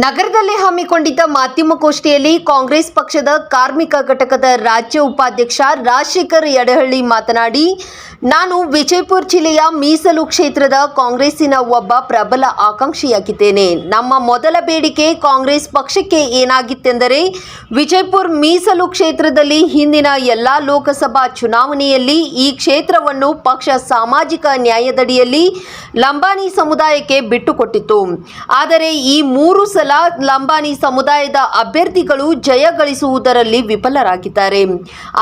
ನಗರದಲ್ಲಿ ಹಮ್ಮಿಕೊಂಡಿದ್ದ ಮಾಧ್ಯಮಗೋಷ್ಠಿಯಲ್ಲಿ ಕಾಂಗ್ರೆಸ್ ಪಕ್ಷದ ಕಾರ್ಮಿಕ ಘಟಕದ ರಾಜ್ಯ ಉಪಾಧ್ಯಕ್ಷ ರಾಜಶೇಖರ್ ಯಡಹಳ್ಳಿ ಮಾತನಾಡಿ, ನಾನು ವಿಜಯಪುರ ಜಿಲ್ಲೆಯ ಮೀಸಲು ಕ್ಷೇತ್ರದ ಕಾಂಗ್ರೆಸ್ಸಿನ ಒಬ್ಬ ಪ್ರಬಲ ಆಕಾಂಕ್ಷಿಯಾಗಿದ್ದೇನೆ. ನಮ್ಮ ಮೊದಲ ಬೇಡಿಕೆ ಕಾಂಗ್ರೆಸ್ ಪಕ್ಷಕ್ಕೆ ಏನಾಗಿತ್ತೆಂದರೆ, ವಿಜಯಪುರ ಮೀಸಲು ಕ್ಷೇತ್ರದಲ್ಲಿ ಹಿಂದಿನ ಎಲ್ಲಾ ಲೋಕಸಭಾ ಚುನಾವಣೆಯಲ್ಲಿ ಈ ಕ್ಷೇತ್ರವನ್ನು ಪಕ್ಷ ಸಾಮಾಜಿಕ ನ್ಯಾಯದಡಿಯಲ್ಲಿ ಲಂಬಾಣಿ ಸಮುದಾಯಕ್ಕೆ ಬಿಟ್ಟುಕೊಟ್ಟಿತ್ತು. ಆದರೆ ಈ 3 ಸಲ ಲಂಬಾಣಿ ಸಮುದಾಯದ ಅಭ್ಯರ್ಥಿಗಳು ಜಯ ಗಳಿಸುವುದರಲ್ಲಿ ವಿಫಲರಾಗಿದ್ದಾರೆ.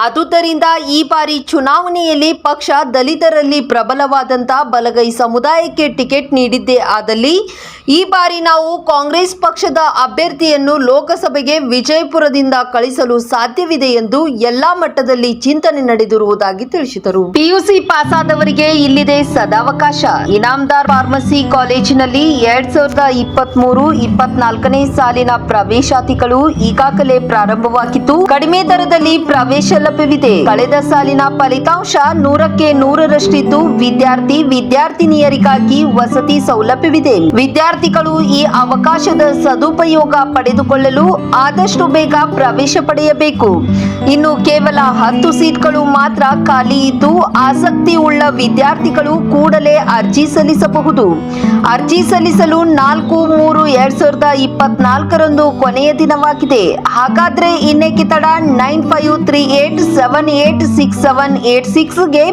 ಆದುದರಿಂದ ಈ ಬಾರಿ ಚುನಾವಣೆಯಲ್ಲಿ ಪಕ್ಷ ದಲಿತರಲ್ಲಿ ಪ್ರಬಲವಾದಂತಹ ಬಲಗೈ ಸಮುದಾಯಕ್ಕೆ ಟಿಕೆಟ್ ನೀಡಿದ್ದೇ ಆದಲ್ಲಿ ಈ ಬಾರಿ ನಾವು ಕಾಂಗ್ರೆಸ್ ಪಕ್ಷದ ಅಭ್ಯರ್ಥಿಯನ್ನು ಲೋಕಸಭೆಗೆ ವಿಜಯಪುರದಿಂದ ಕಳಿಸಲು ಸಾಧ್ಯವಿದೆ ಎಂದು ಎಲ್ಲಾ ಮಟ್ಟದಲ್ಲಿ ಚಿಂತನೆ ನಡೆದಿರುವುದಾಗಿ ತಿಳಿಸಿದರು. ಪಿಯುಸಿ ಪಾಸ್ ಆದವರಿಗೆ ಇಲ್ಲಿದೆ ಸದಾವಕಾಶ. ಇನಾಮದಾರ್ ಫಾರ್ಮಸಿ ಕಾಲೇಜಿನಲ್ಲಿ 2023-24ನೇ ಸಾಲಿನ ಪ್ರವೇಶಾತಿಗಳು ಈಗಾಗಲೇ ಪ್ರಾರಂಭವಾಗಿದ್ದು ಕಡಿಮೆ ದರದಲ್ಲಿ ಪ್ರವೇಶ ಲಭ್ಯವಿದೆ. ಕಳೆದ ಸಾಲಿನ ಫಲಿತಾಂಶ 100ಕ್ಕೆ 100ರಷ್ಟಿದ್ದು ವಿದ್ಯಾರ್ಥಿನಿಯರಿಗಾಗಿ ವಸತಿ ಸೌಲಭ್ಯವಿದೆ. ವಿದ್ಯಾರ್ಥಿಗಳು ಈ ಅವಕಾಶದ ಸದುಪಯೋಗ ಪಡೆದುಕೊಳ್ಳಲು ಆದಷ್ಟು ಬೇಗ ಪ್ರವೇಶ ಪಡೆಯಬೇಕು. ಇನ್ನು ಕೇವಲ 10 ಸೀಟ್ಗಳು ಮಾತ್ರ ಖಾಲಿ ಇದ್ದು ಆಸಕ್ತಿ ಉಳ್ಳ ವಿದ್ಯಾರ್ಥಿಗಳು ಕೂಡಲೇ ಅರ್ಜಿ ಸಲ್ಲಿಸಬಹುದು. ಅರ್ಜಿ ಸಲ್ಲಿಸಲು 4/3/2024ರಂದು ಕೊನೆಯ ದಿನವಾಗಿದೆ. ಹಾಗಾದ್ರೆ ಇನ್ನೇಕೆ ತಡ? 9538786786ಗೆ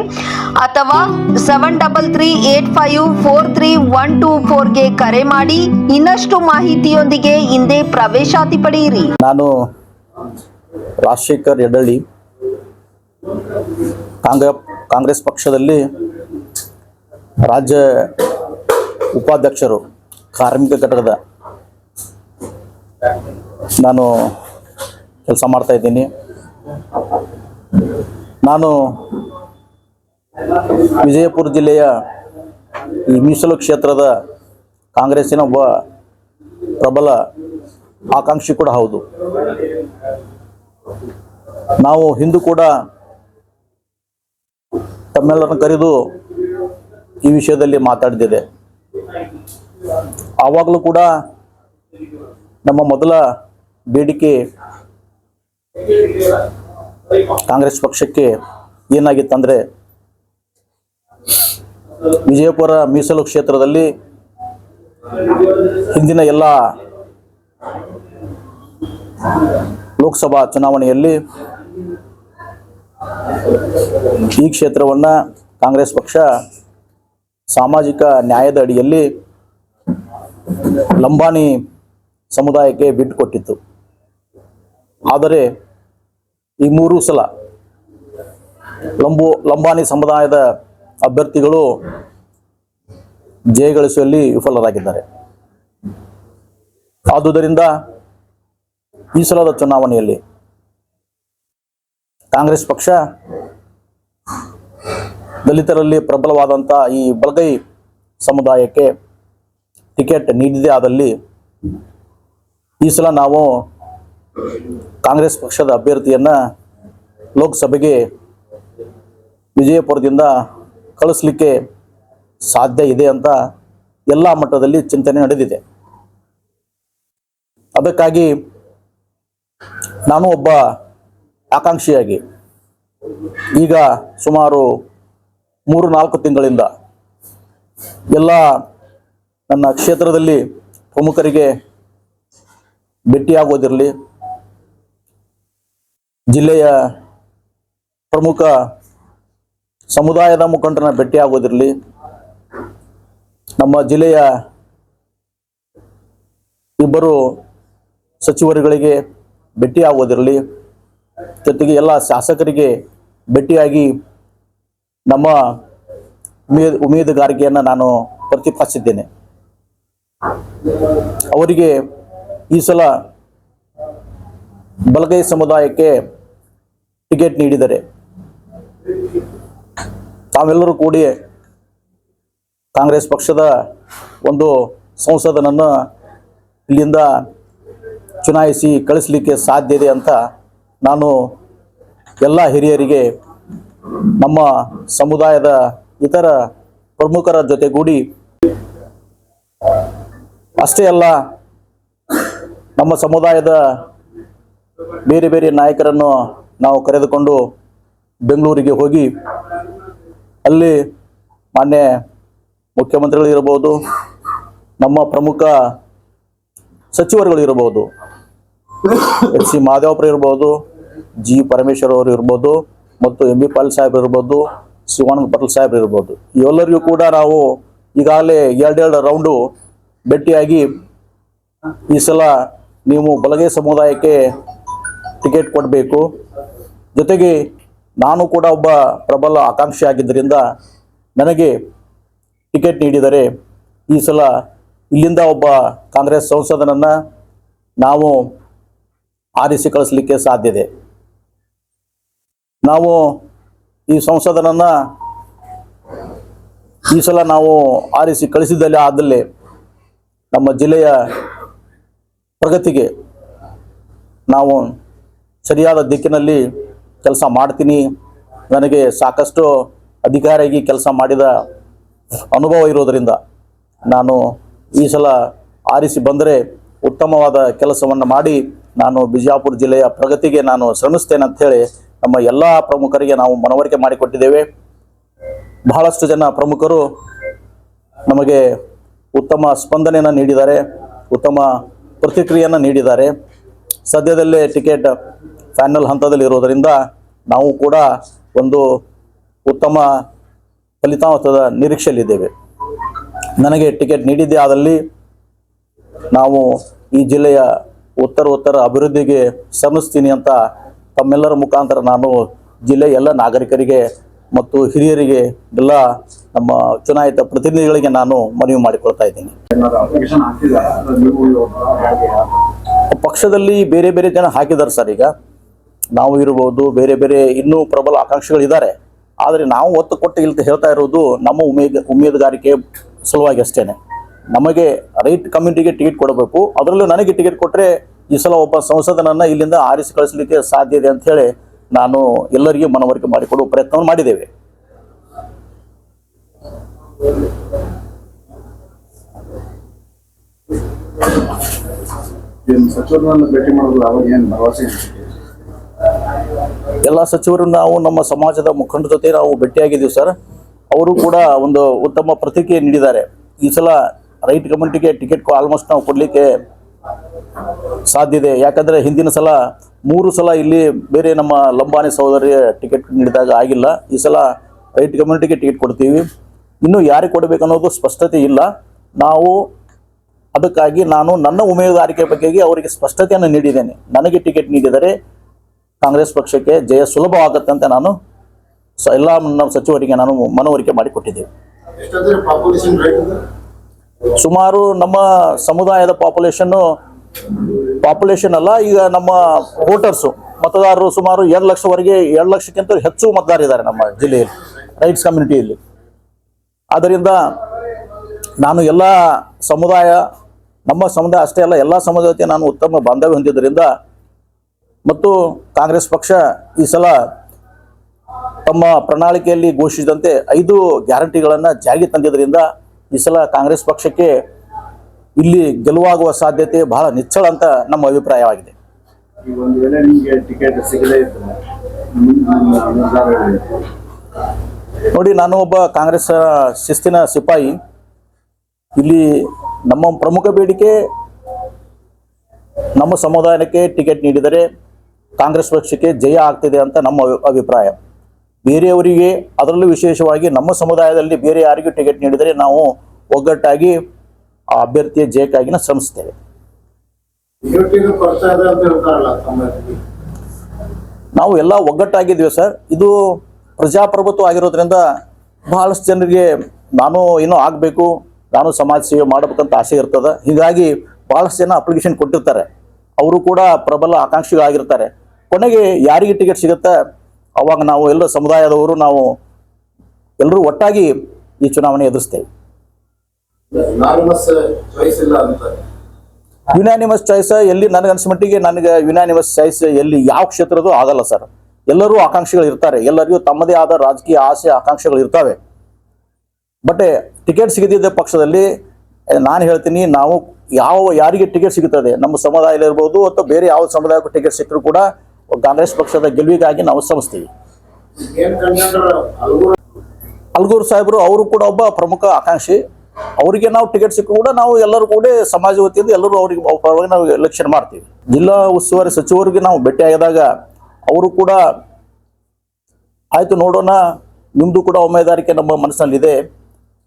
ಅಥವಾ 7338543124ಗೆ ಕರೆ ಮಾಡಿ ಇನ್ನಷ್ಟು ಮಾಹಿತಿಯೊಂದಿಗೆ ಹಿಂದೆ ಪ್ರವೇಶಾತಿ ಪಡೆಯಿರಿ. ನಾನು ರಾಜಶೇಖರ್ ಯಡಹಳ್ಳಿ, ಕಾಂಗ್ರೆಸ್ ಪಕ್ಷದಲ್ಲಿ ರಾಜ್ಯ ಉಪಾಧ್ಯಕ್ಷರು, ಕಾರ್ಮಿಕ ಘಟಕದ ನಾನು ಕೆಲಸ ಮಾಡ್ತಾ ಇದ್ದೀನಿ. ನಾನು ವಿಜಯಪುರ ಜಿಲ್ಲೆಯ ಈ ಮೀಸಲು ಕ್ಷೇತ್ರದ ಕಾಂಗ್ರೆಸ್ಸಿನ ಒಬ್ಬ ಪ್ರಬಲ ಆಕಾಂಕ್ಷಿ ಕೂಡ ಹೌದು. ನಾವು ಹಿಂದೂ ಕೂಡ ತಮ್ಮೆಲ್ಲರನ್ನು ಕರೆದು ಈ ವಿಷಯದಲ್ಲಿ ಮಾತಾಡಿದ್ದಿದೆ. ಆವಾಗಲೂ ಕೂಡ ನಮ್ಮ ಮೊದಲ ಬೇಡಿಕೆ ಕಾಂಗ್ರೆಸ್ ಪಕ್ಷಕ್ಕೆ ಏನಾಗಿತ್ತಂದರೆ, ವಿಜಯಪುರ ಮೀಸಲು ಕ್ಷೇತ್ರದಲ್ಲಿ ಹಿಂದಿನ ಎಲ್ಲ ಲೋಕಸಭಾ ಚುನಾವಣೆಯಲ್ಲಿ ಈ ಕ್ಷೇತ್ರವನ್ನು ಕಾಂಗ್ರೆಸ್ ಪಕ್ಷ ಸಾಮಾಜಿಕ ನ್ಯಾಯದ ಅಡಿಯಲ್ಲಿ ಲಂಬಾಣಿ ಸಮುದಾಯಕ್ಕೆ ಬಿಟ್ಟುಕೊಟ್ಟಿತ್ತು. ಆದರೆ ಈ 3 ಸಲ ಲಂಬಾಣಿ ಸಮುದಾಯದ ಅಭ್ಯರ್ಥಿಗಳು ಜಯಗಳಿಸುವಲ್ಲಿ ವಿಫಲರಾಗಿದ್ದಾರೆ. ಆದುದರಿಂದ ಈ ಸಲದ ಚುನಾವಣೆಯಲ್ಲಿ ಕಾಂಗ್ರೆಸ್ ಪಕ್ಷ ದಲಿತರಲ್ಲಿ ಪ್ರಬಲವಾದಂಥ ಈ ಬಲಗೈ ಸಮುದಾಯಕ್ಕೆ ಟಿಕೆಟ್ ನೀಡಿದೆ ಆದಲ್ಲಿ ಈ ಸಲ ನಾವು ಕಾಂಗ್ರೆಸ್ ಪಕ್ಷದ ಅಭ್ಯರ್ಥಿಯನ್ನು ಲೋಕಸಭೆಗೆ ವಿಜಯಪುರದಿಂದ ಕಳಿಸ್ಲಿಕ್ಕೆ ಸಾಧ್ಯ ಇದೆ ಅಂತ ಎಲ್ಲ ಮಟ್ಟದಲ್ಲಿ ಚಿಂತನೆ ನಡೆದಿದೆ. ಅದಕ್ಕಾಗಿ ನಾನು ಒಬ್ಬ ಆಕಾಂಕ್ಷಿಯಾಗಿ ಈಗ ಸುಮಾರು 3-4 ತಿಂಗಳಿಂದ ಎಲ್ಲ ನನ್ನ ಕ್ಷೇತ್ರದಲ್ಲಿ ಪ್ರಮುಖರಿಗೆ ಭೇಟಿಯಾಗೋದಿರಲಿ, ಜಿಲ್ಲೆಯ ಪ್ರಮುಖ ಸಮುದಾಯದ ಮುಖಂಡರನ್ನ ಭೇಟಿಯಾಗೋದಿರಲಿ, ನಮ್ಮ ಜಿಲ್ಲೆಯ 2 ಸಚಿವರುಗಳಿಗೆ ಭೇಟಿಯಾಗೋದಿರಲಿ, ಜೊತೆಗೆ ಎಲ್ಲ ಶಾಸಕರಿಗೆ ಭೇಟಿಯಾಗಿ ನಮ್ಮ ಉಮೇದುಗಾರಿಕೆಯನ್ನು ನಾನು ಪ್ರತಿಪಾದಿಸಿದ್ದೇನೆ. ಅವರಿಗೆ ಈ ಸಲ ಬಲಗೈ ಸಮುದಾಯಕ್ಕೆ ಟಿಕೆಟ್ ನೀಡಿದರೆ ತಾವೆಲ್ಲರೂ ಕೂಡಿ ಕಾಂಗ್ರೆಸ್ ಪಕ್ಷದ ಒಂದು ಸಂಸದನನ್ನು ಇಲ್ಲಿಂದ ಚುನಾಯಿಸಿ ಕಳಿಸಲಿಕ್ಕೆ ಸಾಧ್ಯ ಇದೆ ಅಂತ ನಾನು ಎಲ್ಲ ಹಿರಿಯರಿಗೆ, ನಮ್ಮ ಸಮುದಾಯದ ಇತರ ಪ್ರಮುಖರ ಜೊತೆಗೂಡಿ, ಅಷ್ಟೇ ಅಲ್ಲ ನಮ್ಮ ಸಮುದಾಯದ ಬೇರೆ ಬೇರೆ ನಾಯಕರನ್ನು ನಾವು ಕರೆದುಕೊಂಡು ಬೆಂಗಳೂರಿಗೆ ಹೋಗಿ ಅಲ್ಲಿ ಮಾನ್ಯ ಮುಖ್ಯಮಂತ್ರಿಗಳು ಇರಬಹುದು, ನಮ್ಮ ಪ್ರಮುಖ ಸಚಿವರುಗಳು ಇರಬಹುದು, ಎಚ್ ಸಿ ಮಾದೇವಪುರ ಇರ್ಬೋದು, ಜಿ ಪರಮೇಶ್ವರ್ ಅವರು ಇರ್ಬೋದು, ಮತ್ತು ಎಂ ಬಿ ಪಾಲ್ ಸಾಹೇಬ್ ಇರ್ಬೋದು, ಶಿವಾನಂದ ಪಾಟೀಲ್ ಸಾಹೇಬ್ ಇರ್ಬೋದು. ಇವೆಲ್ಲರಿಗೂ ಕೂಡ ನಾವು ಈಗಾಗಲೇ ಎರಡೆರಡು ರೌಂಡು ಭೇಟಿಯಾಗಿ ಈ ಸಲ ನೀವು ಬಲಗೈ ಸಮುದಾಯಕ್ಕೆ ಟಿಕೆಟ್ ಕೊಡಬೇಕು, ಜೊತೆಗೆ ನಾನು ಕೂಡ ಒಬ್ಬ ಪ್ರಬಲ ಆಕಾಂಕ್ಷಿ ಆಗಿದ್ದರಿಂದ ನನಗೆ ಟಿಕೆಟ್ ನೀಡಿದರೆ ಈ ಸಲ ಇಲ್ಲಿಂದ ಒಬ್ಬ ಕಾಂಗ್ರೆಸ್ ಸಂಸದನನ್ನು ನಾವು ಆರಿಸಿ ಕಳಿಸಲಿಕ್ಕೆ ಸಾಧ್ಯತೆ. ನಾವು ಈ ಸಂಸದನನ್ನು ಈ ಸಲ ನಾವು ಆರಿಸಿ ಕಳಿಸಿದಲ್ಲಿ ಆದಲ್ಲಿ ನಮ್ಮ ಜಿಲ್ಲೆಯ ಪ್ರಗತಿಗೆ ನಾವು ಸರಿಯಾದ ದಿಕ್ಕಿನಲ್ಲಿ ಕೆಲಸ ಮಾಡ್ತೀನಿ. ನನಗೆ ಸಾಕಷ್ಟು ಅಧಿಕಾರಿಯಾಗಿ ಕೆಲಸ ಮಾಡಿದ ಅನುಭವ ಇರೋದರಿಂದ ನಾನು ಈ ಸಲ ಆರಿಸಿ ಬಂದರೆ ಉತ್ತಮವಾದ ಕೆಲಸವನ್ನು ಮಾಡಿ ನಾನು ಬಿಜಾಪುರ ಜಿಲ್ಲೆಯ ಪ್ರಗತಿಗೆ ನಾನು ಶ್ರಮಿಸ್ತೇನೆ ಅಂಥೇಳಿ ನಮ್ಮ ಎಲ್ಲ ಪ್ರಮುಖರಿಗೆ ನಾವು ಮನವರಿಕೆ ಮಾಡಿಕೊಟ್ಟಿದ್ದೇವೆ. ಬಹಳಷ್ಟು ಜನ ಪ್ರಮುಖರು ನಮಗೆ ಉತ್ತಮ ಸ್ಪಂದನೆಯನ್ನು ನೀಡಿದ್ದಾರೆ, ಉತ್ತಮ ಪ್ರತಿಕ್ರಿಯೆಯನ್ನು ನೀಡಿದ್ದಾರೆ. ಸದ್ಯದಲ್ಲೇ ಟಿಕೆಟ್ ಫೈನಲ್ ಹಂತದಲ್ಲಿ ಇರೋದರಿಂದ ನಾವು ಕೂಡ ಒಂದು ಉತ್ತಮ ಫಲಿತಾಂಶದ ನಿರೀಕ್ಷೆಯಲ್ಲಿದ್ದೇವೆ. ನನಗೆ ಟಿಕೆಟ್ ನೀಡಿದ್ದೇ ಆದಲ್ಲಿ ನಾವು ಈ ಜಿಲ್ಲೆಯ ಉತ್ತರ ಅಭಿವೃದ್ಧಿಗೆ ಶ್ರಮಿಸ್ತೀನಿ ಅಂತ ತಮ್ಮೆಲ್ಲರ ಮುಖಾಂತರ ನಾನು ಜಿಲ್ಲೆಯ ಎಲ್ಲ ನಾಗರಿಕರಿಗೆ ಮತ್ತು ಹಿರಿಯರಿಗೆ ಎಲ್ಲ ನಮ್ಮ ಚುನಾಯಿತ ಪ್ರತಿನಿಧಿಗಳಿಗೆ ನಾನು ಮನವಿ ಮಾಡಿಕೊಳ್ತಾ ಇದ್ದೀನಿ. ಪಕ್ಷದಲ್ಲಿ ಬೇರೆ ಬೇರೆ ಜನ ಹಾಕಿದ್ದಾರೆ ಸರ್. ಈಗ ನಾವು ಇರ್ಬೋದು, ಬೇರೆ ಬೇರೆ ಇನ್ನೂ ಪ್ರಬಲ ಆಕಾಂಕ್ಷಿಗಳಿದ್ದಾರೆ. ಆದರೆ ನಾವು ಒತ್ತು ಕೊಟ್ಟು ಇಲ್ಲಿ ಹೇಳ್ತಾ ಇರೋದು ನಮ್ಮ ಉಮೇದುಗಾರಿಕೆ ಸಲುವಾಗಿ ಅಷ್ಟೇ. ನಮಗೆ ರೈಟ್ ಕಮ್ಯುನಿಟಿಗೆ ಟಿಕೆಟ್ ಕೊಡಬೇಕು, ಅದರಲ್ಲೂ ನನಗೆ ಟಿಕೆಟ್ ಕೊಟ್ಟರೆ ಈ ಸಲ ಒಬ್ಬ ಸಂಸದನನ್ನು ಇಲ್ಲಿಂದ ಆರಿಸಿ ಕಳಿಸಲಿಕ್ಕೆ ಸಾಧ್ಯ ಇದೆ ಅಂಥೇಳಿ ನಾನು ಎಲ್ಲರಿಗೂ ಮನವರಿಕೆ ಮಾಡಿಕೊಡುವ ಪ್ರಯತ್ನವನ್ನು ಮಾಡಿದ್ದೇವೆ. ಎಲ್ಲ ಸಚಿವರು ನಾವು ನಮ್ಮ ಸಮಾಜದ ಮುಖಂಡರ ಜೊತೆ ನಾವು ಭೇಟಿಯಾಗಿದ್ದೀವಿ ಸರ್. ಅವರು ಕೂಡ ಒಂದು ಉತ್ತಮ ಪ್ರತಿಕ್ರಿಯೆ ನೀಡಿದ್ದಾರೆ. ಈ ಸಲ ರೈಟ್ ಕಮ್ಯುನಿಟಿಗೆ ಟಿಕೆಟ್ ಆಲ್ಮೋಸ್ಟ್ ನಾವು ಕೊಡಲಿಕ್ಕೆ ಸಾಧ್ಯ ಇದೆ. ಯಾಕಂದರೆ ಹಿಂದಿನ ಸಲ 3 ಸಲ ಇಲ್ಲಿ ಬೇರೆ ನಮ್ಮ ಲಂಬಾಣಿ ಸಹೋದರಿಗೆ ಟಿಕೆಟ್ ನೀಡಿದಾಗ ಆಗಿಲ್ಲ. ಈ ಸಲ ರೈಟ್ ಕಮ್ಯುನಿಟಿಗೆ ಟಿಕೆಟ್ ಕೊಡ್ತೀವಿ. ಇನ್ನೂ ಯಾರಿಗೆ ಕೊಡಬೇಕು ಅನ್ನೋದು ಸ್ಪಷ್ಟತೆ ಇಲ್ಲ. ನಾವು ಅದಕ್ಕಾಗಿ ನಾನು ನನ್ನ ಉಮೇದುವಾರಿಕೆ ಬಗ್ಗೆಗೆ ಅವರಿಗೆ ಸ್ಪಷ್ಟತೆಯನ್ನು ನೀಡಿದ್ದೇನೆ. ನನಗೆ ಟಿಕೆಟ್ ನೀಡಿದರೆ ಕಾಂಗ್ರೆಸ್ ಪಕ್ಷಕ್ಕೆ ಜಯ ಸುಲಭವಾಗುತ್ತೆ ಅಂತ ನಾನು ಎಲ್ಲ ನಮ್ಮ ಸಚಿವರಿಗೆ ನಾನು ಮನವರಿಕೆ ಮಾಡಿಕೊಟ್ಟಿದ್ದೇವೆ. ಸುಮಾರು ನಮ್ಮ ಸಮುದಾಯದ ಪಾಪ್ಯುಲೇಷನ್ ಅಲ್ಲ, ಈಗ ನಮ್ಮ ವೋಟರ್ಸು ಮತದಾರರು ಸುಮಾರು 2 ಲಕ್ಷವರೆಗೆ 2 ಲಕ್ಷಕ್ಕಿಂತ ಹೆಚ್ಚು ಮತದಾರರಿದ್ದಾರೆ ನಮ್ಮ ಜಿಲ್ಲೆಯಲ್ಲಿ ರೈಟ್ಸ್ ಕಮ್ಯುನಿಟಿಯಲ್ಲಿ. ಆದ್ದರಿಂದ ನಾನು ಎಲ್ಲ ನಮ್ಮ ಸಮುದಾಯ ಅಷ್ಟೇ ಅಲ್ಲ, ಎಲ್ಲ ಸಮುದಾಯ ಜೊತೆ ನಾನು ಉತ್ತಮ ಬಾಂಧವ್ಯ ಹೊಂದಿದ್ದರಿಂದ ಮತ್ತು ಕಾಂಗ್ರೆಸ್ ಪಕ್ಷ ಈ ಸಲ ತಮ್ಮ ಪ್ರಣಾಳಿಕೆಯಲ್ಲಿ ಘೋಷಿಸಿದಂತೆ 5 ಗ್ಯಾರಂಟಿಗಳನ್ನು ಜಾರಿಗೆ ತಂದಿದ್ದರಿಂದ ಈ ಸಲ ಕಾಂಗ್ರೆಸ್ ಪಕ್ಷಕ್ಕೆ ಇಲ್ಲಿ ಗೆಲುವಾಗುವ ಸಾಧ್ಯತೆ ಬಹಳ ನಿಚ್ಚಳ ಅಂತ ನಮ್ಮ ಅಭಿಪ್ರಾಯವಾಗಿದೆ. ನೋಡಿ, ನಾನು ಒಬ್ಬ ಕಾಂಗ್ರೆಸ್ ಶಿಸ್ತಿನ ಸಿಪಾಯಿ. ಇಲ್ಲಿ ನಮ್ಮ ಪ್ರಮುಖ ಬೇಡಿಕೆ ನಮ್ಮ ಸಮುದಾಯಕ್ಕೆ ಟಿಕೆಟ್ ನೀಡಿದರೆ ಕಾಂಗ್ರೆಸ್ ಪಕ್ಷಕ್ಕೆ ಜಯ ಆಗ್ತಿದೆ ಅಂತ ನಮ್ಮ ಅಭಿಪ್ರಾಯ. ಬೇರೆಯವರಿಗೆ, ಅದರಲ್ಲೂ ವಿಶೇಷವಾಗಿ ನಮ್ಮ ಸಮುದಾಯದಲ್ಲಿ ಬೇರೆ ಯಾರಿಗೂ ಟಿಕೆಟ್ ನೀಡಿದರೆ ನಾವು ಒಗ್ಗಟ್ಟಾಗಿ ಆ ಅಭ್ಯರ್ಥಿಯ ಜಯಕ್ಕಾಗಿ ಶ್ರಮಿಸ್ತೇವೆ. ನಾವು ಎಲ್ಲ ಒಗ್ಗಟ್ಟಾಗಿದ್ದೀವಿ ಸರ್. ಇದು ಪ್ರಜಾಪ್ರಭುತ್ವ ಆಗಿರೋದ್ರಿಂದ ಬಹಳಷ್ಟು ಜನರಿಗೆ ನಾನು ಏನೋ ಆಗಬೇಕು, ನಾನು ಸಮಾಜ ಸೇವೆ ಮಾಡಬೇಕಂತ ಆಸೆ ಇರ್ತದೆ. ಹೀಗಾಗಿ ಬಹಳಷ್ಟು ಜನ ಅಪ್ಲಿಕೇಶನ್ ಕೊಟ್ಟಿರ್ತಾರೆ. ಅವರು ಕೂಡ ಪ್ರಬಲ ಆಕಾಂಕ್ಷಿಗಳಾಗಿರ್ತಾರೆ. ಕೊನೆಗೆ ಯಾರಿಗೆ ಟಿಕೆಟ್ ಸಿಗುತ್ತೆ ಅವಾಗ ನಾವು ಎಲ್ಲ ಸಮುದಾಯದವರು ನಾವು ಎಲ್ಲರೂ ಒಟ್ಟಾಗಿ ಈ ಚುನಾವಣೆ ಎದುರಿಸ್ತೇವೆ. ಯುನಾನಿಮಸ್ ಚಾಯ್ಸ್ ಎಲ್ಲಿ ನನಗನ್ಸ್ಮಟ್ಟಿಗೆ ಯುನಾನಿಮಸ್ ಚಾಯ್ಸ್ ಎಲ್ಲಿ ಯಾವ ಕ್ಷೇತ್ರದ್ದು ಆಗಲ್ಲ ಸರ್. ಎಲ್ಲರೂ ಆಕಾಂಕ್ಷಿಗಳು ಇರ್ತಾರೆ, ಎಲ್ಲರಿಗೂ ತಮ್ಮದೇ ಆದ ರಾಜಕೀಯ ಆಸೆ ಆಕಾಂಕ್ಷೆಗಳು ಇರ್ತವೆ. ಬಟ್ ಟಿಕೆಟ್ ಸಿಗದಿದ್ದ ಪಕ್ಷದಲ್ಲಿ ನಾನು ಹೇಳ್ತೀನಿ, ನಾವು ಯಾರಿಗೆ ಟಿಕೆಟ್ ಸಿಗುತ್ತದೆ, ನಮ್ಮ ಸಮುದಾಯ ಇರ್ಬೋದು ಅಥವಾ ಬೇರೆ ಯಾವ ಸಮುದಾಯಕ್ಕೂ ಟಿಕೆಟ್ ಸಿಕ್ಕರೂ ಕೂಡ ಕಾಂಗ್ರೆಸ್ ಪಕ್ಷದ ಗೆಲುವಿಗಾಗಿ ನಾವು ಶ್ರಮಿಸ್ತೀವಿ. ಅಲ್ಗೂರು ಸಾಹೇಬರು ಅವರು ಕೂಡ ಒಬ್ಬ ಪ್ರಮುಖ ಆಕಾಂಕ್ಷಿ. ಅವರಿಗೆ ನಾವು ಟಿಕೆಟ್ ಸಿಕ್ಕರೂ ಕೂಡ ನಾವು ಎಲ್ಲರೂ ಕೂಡ ಸಮಾಜ ವತಿಯಿಂದ ಎಲ್ಲರೂ ಅವರಿಗೆ ಪರವಾಗಿ ನಾವು ಎಲೆಕ್ಷನ್ ಮಾಡ್ತೀವಿ. ಜಿಲ್ಲಾ ಉಸ್ತುವಾರಿ ಸಚಿವರಿಗೆ ನಾವು ಭೇಟಿಯಾಗಿದಾಗ ಅವರು ಕೂಡ ಆಯಿತು ನೋಡೋಣ, ನಿಮ್ಮದು ಕೂಡ ಉಮೇದುವಾರಿಕೆ ನಮ್ಮ ಮನಸ್ಸಿನಲ್ಲಿದೆ,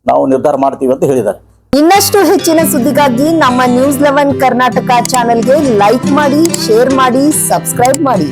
ನಾವು ನಿರ್ಧಾರ ಮಾಡ್ತೀವಿ ಅಂತ ಹೇಳಿದ್ದಾರೆ. ಇನ್ನಷ್ಟು ಹೆಚ್ಚಿನ ಸುದ್ದಿಗಾಗಿ ನಮ್ಮ ನ್ಯೂಸ್ 11 ಕರ್ನಾಟಕ ಚಾನೆಲ್ಗೆ ಲೈಕ್ ಮಾಡಿ, ಶೇರ್ ಮಾಡಿ, ಸಬ್ಸ್ಕ್ರೈಬ್ ಮಾಡಿ.